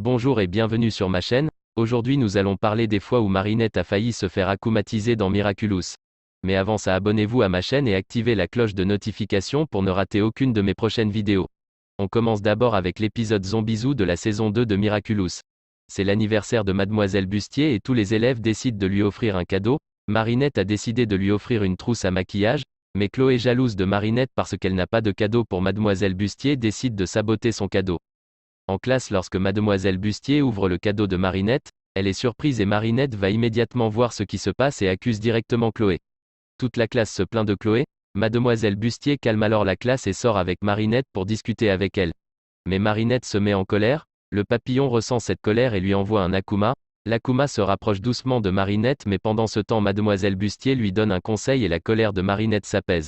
Bonjour et bienvenue sur ma chaîne. Aujourd'hui nous allons parler des fois où Marinette a failli se faire akumatiser dans Miraculous. Mais avant ça, abonnez-vous à ma chaîne et activez la cloche de notification pour ne rater aucune de mes prochaines vidéos. On commence d'abord avec l'épisode Zombizou de la saison 2 de Miraculous. C'est l'anniversaire de Mademoiselle Bustier et tous les élèves décident de lui offrir un cadeau. Marinette a décidé de lui offrir une trousse à maquillage, mais Chloé, jalouse de Marinette parce qu'elle n'a pas de cadeau pour Mademoiselle Bustier, décide de saboter son cadeau. En classe, lorsque Mademoiselle Bustier ouvre le cadeau de Marinette, elle est surprise et Marinette va immédiatement voir ce qui se passe et accuse directement Chloé. Toute la classe se plaint de Chloé. Mademoiselle Bustier calme alors la classe et sort avec Marinette pour discuter avec elle. Mais Marinette se met en colère. Le papillon ressent cette colère et lui envoie un Akuma. L'Akuma se rapproche doucement de Marinette, mais pendant ce temps Mademoiselle Bustier lui donne un conseil et la colère de Marinette s'apaise.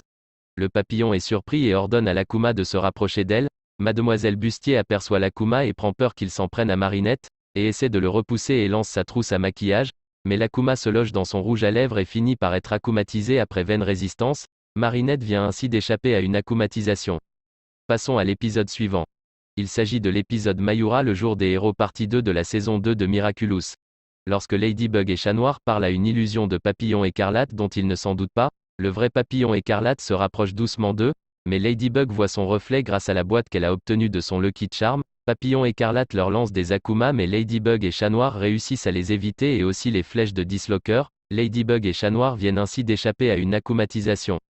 Le papillon est surpris et ordonne à l'Akuma de se rapprocher d'elle. Mademoiselle Bustier aperçoit l'Akuma et prend peur qu'il s'en prenne à Marinette, et essaie de le repousser et lance sa trousse à maquillage, mais l'Akuma se loge dans son rouge à lèvres et finit par être akumatisé après vaine résistance. Marinette vient ainsi d'échapper à une akumatisation. Passons à l'épisode suivant. Il s'agit de l'épisode Mayura, le jour des héros, partie 2 de la saison 2 de Miraculous. Lorsque Ladybug et Chat Noir parlent à une illusion de papillon écarlate dont ils ne s'en doutent pas, le vrai papillon écarlate se rapproche doucement d'eux, mais Ladybug voit son reflet grâce à la boîte qu'elle a obtenue de son Lucky Charm. Papillon écarlate leur lance des Akuma, mais Ladybug et Chat Noir réussissent à les éviter et aussi les flèches de Dislocker. Ladybug et Chat Noir viennent ainsi d'échapper à une akumatisation.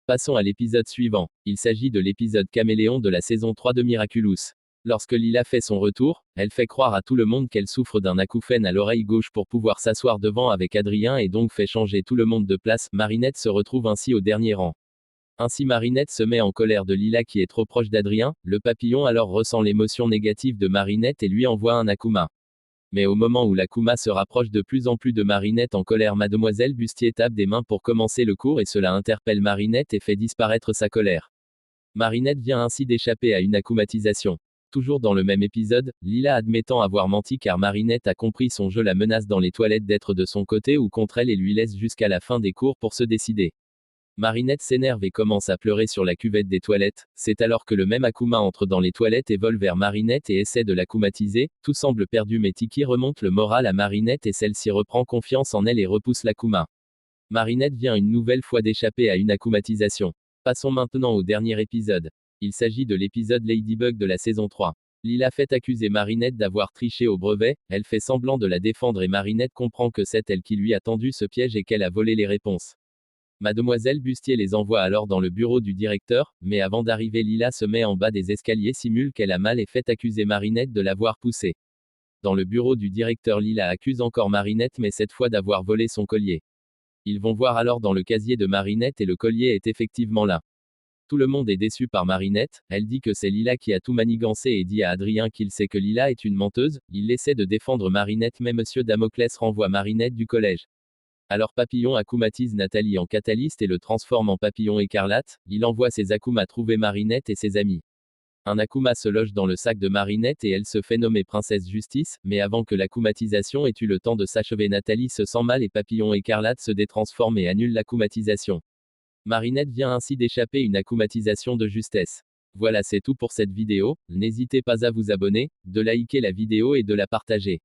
Passons à l'épisode suivant. Il s'agit de l'épisode Caméléon de la saison 3 de Miraculous. Lorsque Lila fait son retour, elle fait croire à tout le monde qu'elle souffre d'un acouphène à l'oreille gauche pour pouvoir s'asseoir devant avec Adrien et donc fait changer tout le monde de place. Marinette se retrouve ainsi au dernier rang. Ainsi Marinette se met en colère de Lila qui est trop proche d'Adrien. Le papillon alors ressent l'émotion négative de Marinette et lui envoie un Akuma. Mais au moment où l'Akuma se rapproche de plus en plus de Marinette en colère, Mademoiselle Bustier tape des mains pour commencer le cours et cela interpelle Marinette et fait disparaître sa colère. Marinette vient ainsi d'échapper à une akumatisation. Toujours dans le même épisode, Lila admettant avoir menti car Marinette a compris son jeu la menace dans les toilettes d'être de son côté ou contre elle et lui laisse jusqu'à la fin des cours pour se décider. Marinette s'énerve et commence à pleurer sur la cuvette des toilettes. C'est alors que le même Akuma entre dans les toilettes et vole vers Marinette et essaie de l'akumatiser. Tout semble perdu mais Tiki remonte le moral à Marinette et celle-ci reprend confiance en elle et repousse l'Akuma. Marinette vient une nouvelle fois d'échapper à une akumatisation. Passons maintenant au dernier épisode. Il s'agit de l'épisode Ladybug de la saison 3. Lila fait accuser Marinette d'avoir triché au brevet. Elle fait semblant de la défendre et Marinette comprend que c'est elle qui lui a tendu ce piège et qu'elle a volé les réponses. Mademoiselle Bustier les envoie alors dans le bureau du directeur, mais avant d'arriver Lila se met en bas des escaliers, simule qu'elle a mal et fait accuser Marinette de l'avoir poussée. Dans le bureau du directeur, Lila accuse encore Marinette mais cette fois d'avoir volé son collier. Ils vont voir alors dans le casier de Marinette et le collier est effectivement là. Tout le monde est déçu par Marinette, elle dit que c'est Lila qui a tout manigancé et dit à Adrien qu'il sait que Lila est une menteuse. Il essaie de défendre Marinette mais Monsieur Damoclès renvoie Marinette du collège. Alors Papillon akumatise Nathalie en catalyste et le transforme en papillon écarlate. Il envoie ses Akumas trouver Marinette et ses amis. Un Akuma se loge dans le sac de Marinette et elle se fait nommer Princesse Justice, mais avant que l'akumatisation ait eu le temps de s'achever, Nathalie se sent mal et Papillon écarlate se détransforme et annule l'akumatisation. Marinette vient ainsi d'échapper une akumatisation de justesse. Voilà, c'est tout pour cette vidéo. N'hésitez pas à vous abonner, de liker la vidéo et de la partager.